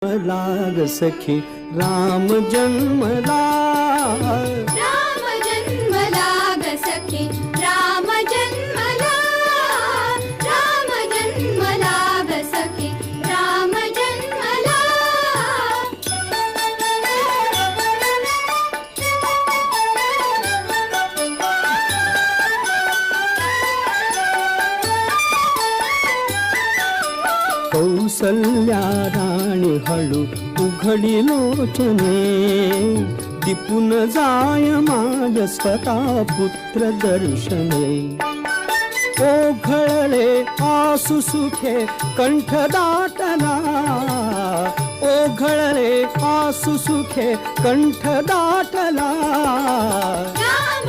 लाग सखी राम जन्मला, राम जन्मला ग सखी राम जन्मला, राम जन्मला ग सखी राम जन्मला. कौसल्या राणी हळू उघडी लोचने, दिपून जाय माझ स्वतः पुत्र दर्शने. ओघळले आसु सुखे कंठ दाटला, ओघळले आसु सुखे कंठ दाटला. राम